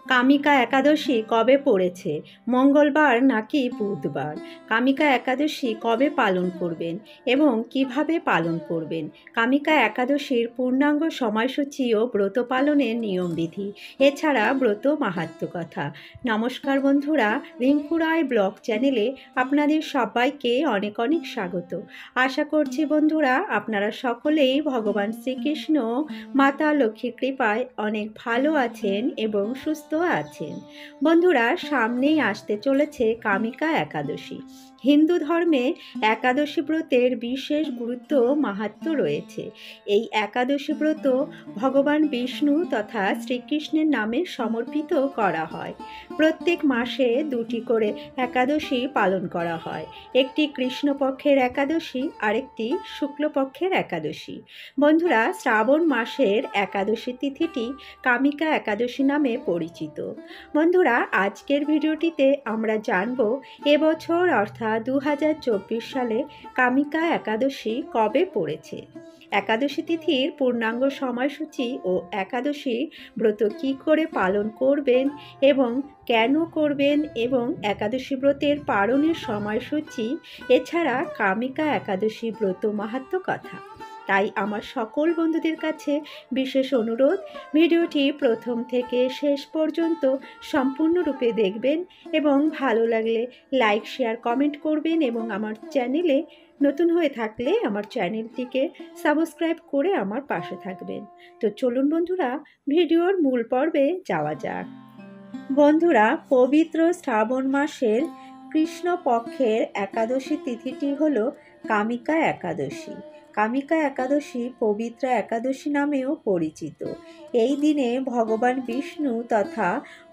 কামিকা একাদশী কবে পড়েছে? মঙ্গলবার নাকি বুধবার? কামিকা একাদশী কবে পালন করবেন এবং কিভাবে পালন করবেন? কামিকা একাদশীর পূর্ণাঙ্গ সময়সূচি ও ব্রত পালনের নিয়মবিধি, এছাড়া ব্রত মাহাত্ম্য কথা। নমস্কার বন্ধুরা, রিঙ্কু রায় ব্লগ চ্যানেলে আপনাদের সবাইকে অনেক অনেক স্বাগত। আশা করছি বন্ধুরা আপনারা সকলেই ভগবান শ্রীকৃষ্ণ মাতা লক্ষ্মীর কৃপায় অনেক ভালো আছেন এবং সুস্থ আছেন। বন্ধুরা, সামনেই আসতে চলেছে কামিকা একাদশী। হিন্দু ধর্মে একাদশী ব্রতের বিশেষ গুরুত্ব মাহাত্ম্য রয়েছে। এই একাদশী ব্রত ভগবান বিষ্ণু তথা শ্রীকৃষ্ণের নামে সমর্পিত করা হয়। প্রত্যেক মাসে দুটি করে একাদশী পালন করা হয়। একটি কৃষ্ণপক্ষের একাদশী, আরেকটি শুক্লপক্ষের একাদশী। বন্ধুরা, শ্রাবণ মাসের একাদশী তিথিটি কামিকা একাদশী নামে পরিচিত। বন্ধুরা, আজকের ভিডিওটিতে আমরা জানব এবছর অর্থাৎ 2024 সালে কামিকা একাদশী কবে পড়েছে, একাদশী তিথির পূর্ণাঙ্গ সময়সূচি ও একাদশী ব্রত কী করে পালন করবেন এবং কেন করবেন এবং একাদশী ব্রতের পালনের সময়সূচি, এছাড়া কামিকা একাদশী ব্রত মাহাত্ম্য কথা। তাই আমার সকল বন্ধুদের কাছে বিশেষ অনুরোধ, ভিডিওটি প্রথম থেকে শেষ পর্যন্ত সম্পূর্ণরূপে দেখবেন এবং ভালো লাগলে লাইক, শেয়ার, কমেন্ট করবেন এবং আমার চ্যানেলে নতুন হয়ে থাকলে আমার চ্যানেলটিকে সাবস্ক্রাইব করে আমার পাশে থাকবেন। তো চলুন বন্ধুরা, ভিডিওর মূল পর্বে যাওয়া যাক। বন্ধুরা, পবিত্র শ্রাবণ মাসের কৃষ্ণপক্ষের একাদশী তিথিটি হল কামিকা একাদশী। কামিকা একাদশী পবিত্রা একাদশী নামেও পরিচিত। এই দিনে ভগবান বিষ্ণু তথা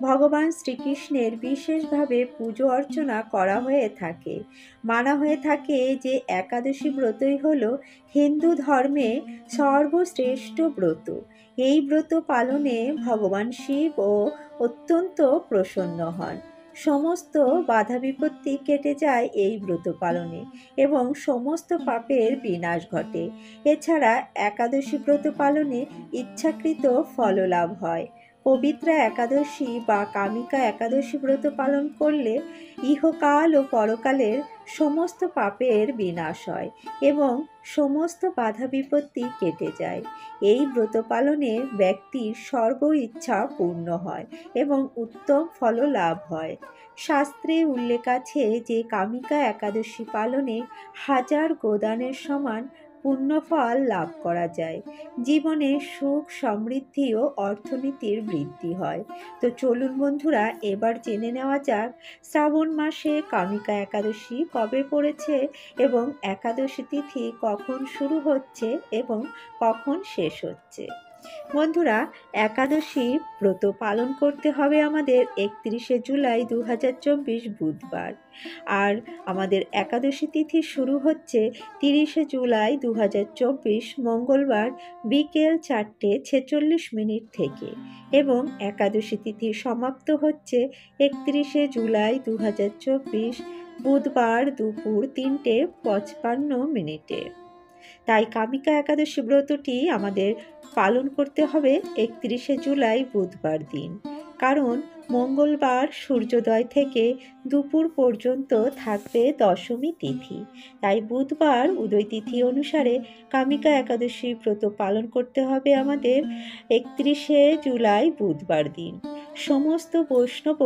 ভগবান শ্রীকৃষ্ণের বিশেষভাবে পুজো অর্চনা করা হয়ে থাকে। মানা হয়ে থাকে যে একাদশী ব্রতই হল হিন্দু ধর্মে সর্বশ্রেষ্ঠ ব্রত। এই ব্রত পালনে ভগবান শিব অত্যন্ত প্রসন্ন হন। সমস্ত বাধা বিপত্তি কেটে যায় এই ব্রত পালনে এবং সমস্ত পাপের বিনাশ ঘটে। এছাড়া একাদশী ব্রত পালনে ইচ্ছাকৃত ফললাভ হয়। পবিত্রা একাদশী বা কামিকা একাদশী ব্রত পালন করলে ইহকাল ও পরকালের সমস্ত পাপের বিনাশ হয় এবং সমস্ত বাধা বিপত্তি কেটে যায়। এই ব্রত পালনে ব্যক্তির সর্ব ইচ্ছা পূর্ণ হয় এবং উত্তম ফল লাভ হয়। শাস্ত্রে উল্লেখ আছে যে কামিকা একাদশী পালনে 1000 গোদানের সমান পুণ্যফল লাভ করা যায়। জীবনে সুখ, সমৃদ্ধি ও অর্থনীতির বৃদ্ধি হয়। তো চলুন বন্ধুরা, এবার জেনে নেওয়া যাক শ্রাবণ মাসে কামিকা একাদশী কবে পড়েছে এবং একাদশী তিথি কখন শুরু হচ্ছে এবং কখন শেষ হচ্ছে। বন্ধুরা, একাদশী ব্রত পালন করতে হবে আমাদের 31শে জুলাই 2024 বুধবার। আর আমাদের একাদশী তিথি শুরু হচ্ছে 30শে জুলাই 2024 মঙ্গলবার বিকেল 4:46 থেকে এবং একাদশী তিথি সমাপ্ত হচ্ছে 31শে জুলাই 2024 বুধবার দুপুর 3:55। তাই কামিকা একাদশী ব্রতটি আমাদের পালন করতে হবে 31শে জুলাই বুধবার দিন, কারণ মঙ্গলবার সূর্যোদয় থেকে দুপুর পর্যন্ত থাকবে দশমী তিথি। তাই বুধবার উদয় তিথি অনুসারে কামিকা একাদশী ব্রত পালন করতে হবে আমাদের 31শে জুলাই বুধবার দিন। সমস্ত বৈষ্ণব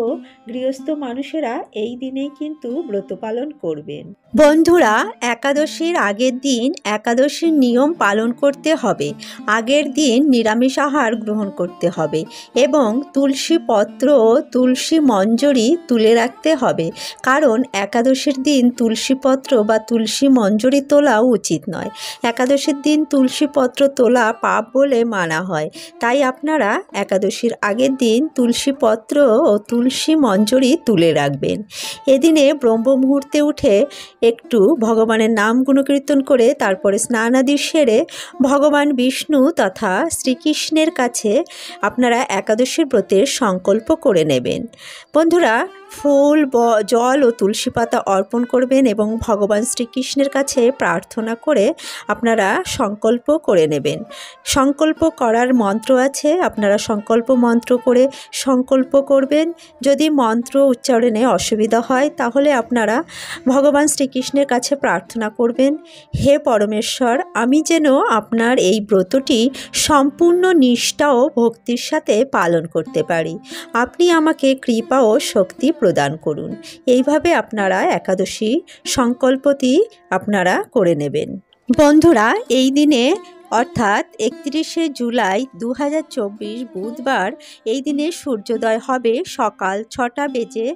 গৃহস্থ মানুষেরা এই দিনেই কিন্তু ব্রত পালন করবেন। বন্ধুরা, একাদশীর আগের দিন একাদশীর নিয়ম পালন করতে হবে। আগের দিন নিরামিষ আহার গ্রহণ করতে হবে এবং তুলসী পত্র ও তুলসী মঞ্জরি তুলে রাখতে হবে, কারণ একাদশীর দিন তুলসী পত্র বা তুলসী মঞ্জরি তোলাও উচিত নয়। একাদশীর দিন তুলসী পত্র তোলা পাপ বলে মানা হয়। তাই আপনারা একাদশীর আগের দিন তুলসী পত্র ও তুলসী মঞ্জরি তুলে রাখবেন। এদিনে ব্রহ্ম মুহূর্তে উঠে একটু ভগবানের নাম গুণকীর্তন করে তারপরে স্নানাদি সেরে ভগবান বিষ্ণু তথা শ্রীকৃষ্ণের কাছে আপনারা একাদশীর ব্রতের সংকল্প করে নেবেন। বন্ধুরা, ফুল জল ও তুলসী পাতা অর্পণ করবেন এবং ভগবান শ্রীকৃষ্ণের কাছে প্রার্থনা করে আপনারা সংকল্প করে নেবেন। সংকল্প করার মন্ত্র আছে, আপনারা সংকল্প মন্ত্র করে সংকল্প করবেন। যদি মন্ত্র উচ্চারণে অসুবিধা হয় তাহলে আপনারা ভগবান শ্রীকৃষ্ণের কাছে প্রার্থনা করবেন, হে পরমেশ্বর, আমি যেন আপনার এই ব্রতটি সম্পূর্ণ নিষ্ঠা ও ভক্তির সাথে পালন করতে পারি। আপনি আমাকে কৃপা ও শক্তি প্রদান করুন। এইভাবে আপনারা একাদশী সংকল্পটি আপনারা করে নেবেন। বন্ধুরা, এই দিনে অর্থাৎ 31শে জুলাই 2024 বুধবার এই দিনে সূর্যোদয় হবে সকাল 6টা বেজে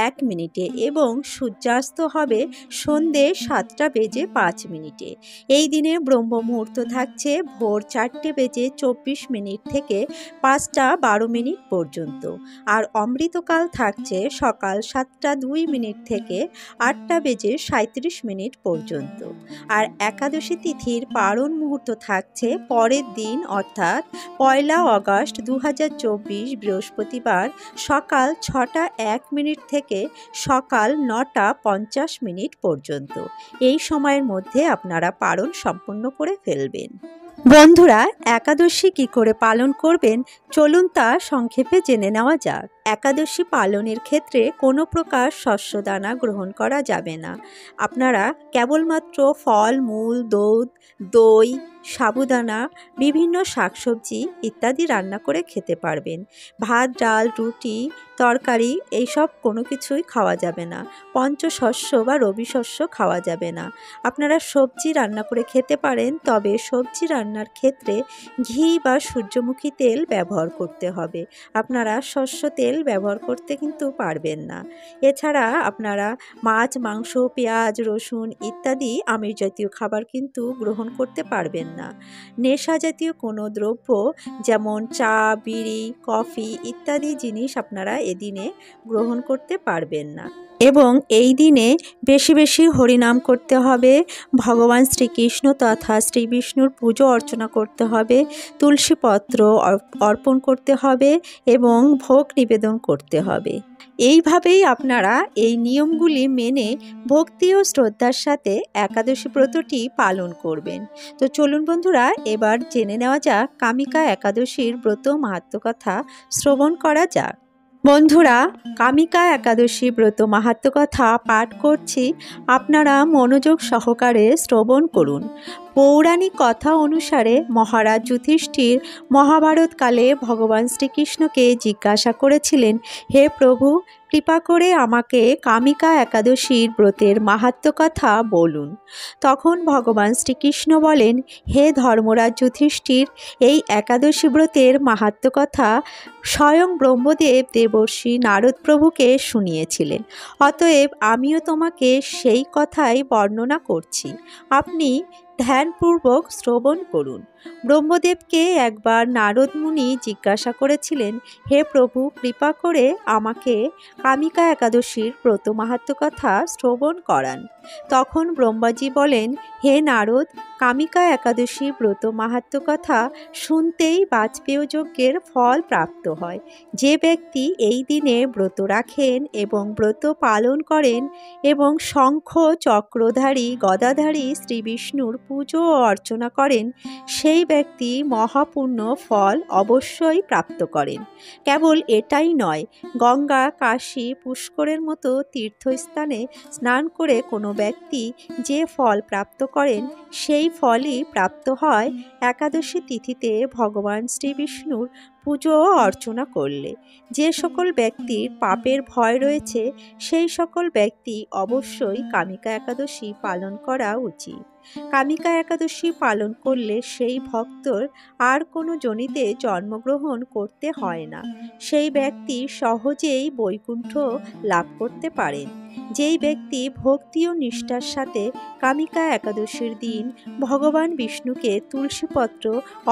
1 মিনিটে এবং সূর্যাস্ত হবে সন্ধে 7টা বেজে 5 মিনিটে। এই দিনে ব্রহ্ম মুহূর্ত থাকছে ভোর 4টে বেজে 24 মিনিট থেকে 5টা 12 মিনিট পর্যন্ত, আর অমৃতকাল থাকছে সকাল 7টা 2 মিনিট থেকে 8টা বেজে 37 মিনিট পর্যন্ত। আর একাদশী তিথির পারণ মুহূর্ত থাকছে পরের দিন অর্থাৎ 1 আগস্ট 2024 বৃহস্পতিবার সকাল 6টা 1 মিনিট থেকে সকাল 9টা 50 মিনিট পর্যন্ত। এই সময়ের মধ্যে আপনারা পারণ সম্পন্ন করে ফেলবেন। বন্ধুরা, একাদশী কি করে পালন করবেন চলুন তা সংক্ষেপে জেনে নেওয়া যাক। একাদশী পালনের ক্ষেত্রে কোনো প্রকার শস্যদানা গ্রহণ করা যাবে না। আপনারা কেবলমাত্র ফল মূল, দুধ, দই, সাবুদানা, বিভিন্ন শাকসবজি ইত্যাদি রান্না করে খেতে পারবেন। ভাত, ডাল, রুটি, তরকারি এইসব কোনো কিছুই খাওয়া যাবে না। পঞ্চশস্য বা রবি শস্য খাওয়া যাবে না। আপনারা সবজি রান্না করে খেতে পারেন, তবে সবজি রান্নার ক্ষেত্রে ঘি বা সূর্যমুখী তেল ব্যবহার করতে হবে। আপনারা শস্য তেল ব্যবহার করতে কিন্তু পারবেন না। এছাড়া আপনারা মাছ, মাংস, পেঁয়াজ, রসুন ইত্যাদি আমিষ জাতীয় খাবার কিন্তু গ্রহণ করতে পারবেন না। নেশা জাতীয় কোনো দ্রব্য যেমন চা, বিড়ি, কফি ইত্যাদি জিনিস আপনারা এদিনে গ্রহণ করতে পারবেন না। এবং এই দিনে বেশি বেশি হরিনাম করতে হবে, ভগবান শ্রীকৃষ্ণ তথা শ্রী বিষ্ণুর পুজো অর্চনা করতে হবে, তুলসী পত্র অর্পণ করতে হবে এবং ভোগ নিবেদন করতে হবে। এইভাবেই আপনারা এই নিয়মগুলি মেনে ভক্তি ও শ্রদ্ধার সাথে একাদশী ব্রতটি পালন করবেন। তো চলুন বন্ধুরা, এবার জেনে নেওয়া যাক কামিকা একাদশীর ব্রত মাহাত্ম্য কথা শ্রবণ করা যাক। বন্ধুরা, কামিকা একাদশী ব্রত মাহাত্ম্য কথা পাঠ করছি, আপনারা মনোযোগ সহকারে শ্রবণ করুন। পৌরাণিক কথা অনুসারে মহারাজ যুধিষ্ঠির মহাভারতকালে ভগবান শ্রীকৃষ্ণকে জিজ্ঞাসা করেছিলেন, হে প্রভু, কৃপা করে আমাকে কামিকা একাদশীর ব্রতের মাহাত্ম্য কথা বলুন। তখন ভগবান শ্রীকৃষ্ণ বলেন, হে ধর্মরাজ যুধিষ্ঠির, এই একাদশী ব্রতের মাহাত্ম্য কথা স্বয়ং ব্রহ্মদেব দেবর্ষি নারদ প্রভুকে শুনিয়েছিলেন। অতএব আমিও তোমাকে সেই কথাই বর্ণনা করছি, আপনি ধ্যানপূর্বক শ্রবণ করুন। ব্রহ্মদেবকে একবার নারদ মুনি জিজ্ঞাসা করেছিলেন, হে প্রভু, কৃপা করে আমাকে কামিকা একাদশীর ব্রত মাহাত্ম্য কথা শ্রবণ করান। তখন ব্রহ্মাজি বলেন, হে নারদ, কামিকা একাদশী ব্রত মাহাত্ম্য কথা শুনতেই বাজপেয় যজ্ঞের ফল প্রাপ্ত হয়। যে ব্যক্তি এই দিনে ব্রত রাখেন এবং ব্রত পালন করেন এবং শঙ্খ চক্রধারী গদাধারী শ্রী বিষ্ণুর পুজো ও অর্চনা করেন, সেই ব্যক্তি মহাপূর্ণ ফল অবশ্যই প্রাপ্ত করেন। কেবল এটাই নয়, গঙ্গা, কাশী, পুষ্করের মতো তীর্থস্থানে স্নান করে কোনো ব্যক্তি যে ফল প্রাপ্ত করেন, সেই ফলই প্রাপ্ত হয় একাদশী তিথিতে ভগবান শ্রী বিষ্ণুর পুজো অর্চনা করলে। যে সকল ব্যক্তির পাপের ভয় রয়েছে সেই সকল ব্যক্তি অবশ্যই কামিকা একাদশী পালন করা উচিত। কামিকা একাদশী পালন করলে সেই ভক্তর আর কোনো যোনিতে জন্মগ্রহণ করতে হয় না। সেই ব্যক্তি সহজেই বৈকুণ্ঠ লাভ করতে পারেন। যেই ব্যক্তি ভক্তি ও নিষ্ঠার সাথে কামিকা একাদশীর দিন ভগবান বিষ্ণুকে তুলসীপত্র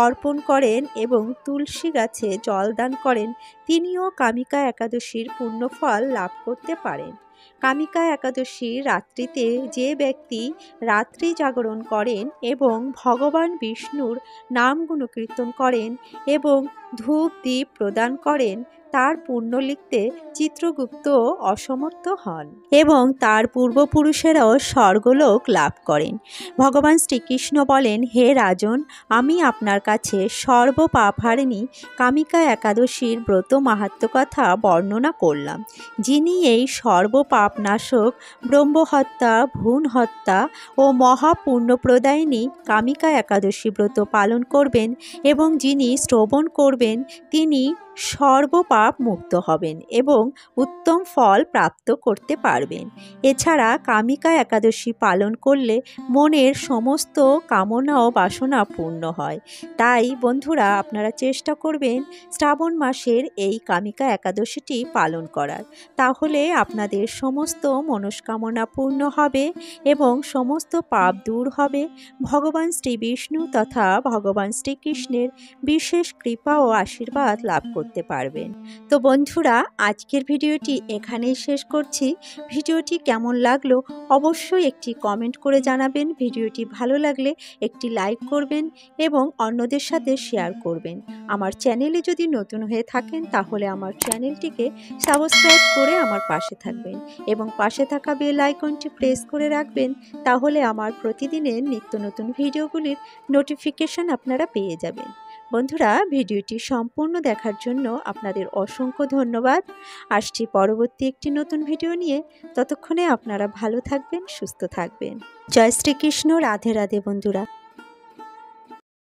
অর্পণ করেন এবং তুলসী গাছে জল দান করেন, তিনিও কামিকা একাদশীর পুণ্যফল লাভ করতে পারেন। কামিকা একাদশীর রাত্রিতে যে ব্যক্তি রাত্রি জাগরণ করেন এবং ভগবান বিষ্ণুর নাম গুণকীর্তন করেন এবং ধূপ দ্বীপ প্রদান করেন তার পুণ্য লিখতে চিত্রগুপ্ত অসমর্থ হন এবং তার পূর্বপুরুষেরাও স্বর্গলোক লাভ করেন। ভগবান শ্রীকৃষ্ণ বলেন, হে রাজন, আমি আপনার কাছে সর্বপাপহারিণী কামিকা একাদশীর ব্রত মাহাত্ম্য কথা বর্ণনা করলাম। যিনি এই সর্বপাপনাশক ব্রহ্মহত্যা, ভ্রূণ হত্যা ও মহাপুণ্যপ্রদায়িনী কামিকা একাদশী ব্রত পালন করবেন এবং যিনি শ্রবণ করবেন তিনি সর্বপাপ মুক্ত হবেন এবং উত্তম ফল প্রাপ্ত করতে পারবেন। এছাড়া কামিকা একাদশী পালন করলে মনের সমস্ত কামনা ও বাসনা পূর্ণ হয়। তাই বন্ধুরা, আপনারা চেষ্টা করবেন শ্রাবণ মাসের এই কামিকা একাদশীটি পালন করার। তাহলে আপনাদের সমস্ত মনস্কামনা পূর্ণ হবে এবং সমস্ত পাপ দূর হবে। ভগবান শ্রী বিষ্ণু তথা ভগবান শ্রীকৃষ্ণের বিশেষ কৃপা ও আশীর্বাদ লাভ করতে পারবেন। তো বন্ধুরা, আজকের ভিডিওটি এখানেই শেষ করছি। ভিডিওটি কেমন লাগলো অবশ্যই একটি কমেন্ট করে জানাবেন। ভিডিওটি ভালো লাগলে একটি লাইক করবেন এবং অন্যদের সাথে শেয়ার করবেন। আমার চ্যানেলে যদি নতুন হয়ে থাকেন তাহলে আমার চ্যানেলটিকে সাবস্ক্রাইব করে আমার পাশে থাকবেন এবং পাশে থাকা বেল আইকনটি প্রেস করে রাখবেন। তাহলে আমার প্রতিদিনের নিত্য নতুন ভিডিওগুলির নোটিফিকেশন আপনারা পেয়ে যাবেন। বন্ধুরা, ভিডিওটি সম্পূর্ণ দেখার জন্য আপনাদের অসংখ্য ধন্যবাদ। আসছি পরবর্তী একটি নতুন ভিডিও নিয়ে। ততক্ষণে আপনারা ভালো থাকবেন, সুস্থ থাকবেন। জয় শ্রীকৃষ্ণ। রাধে রাধে বন্ধুরা।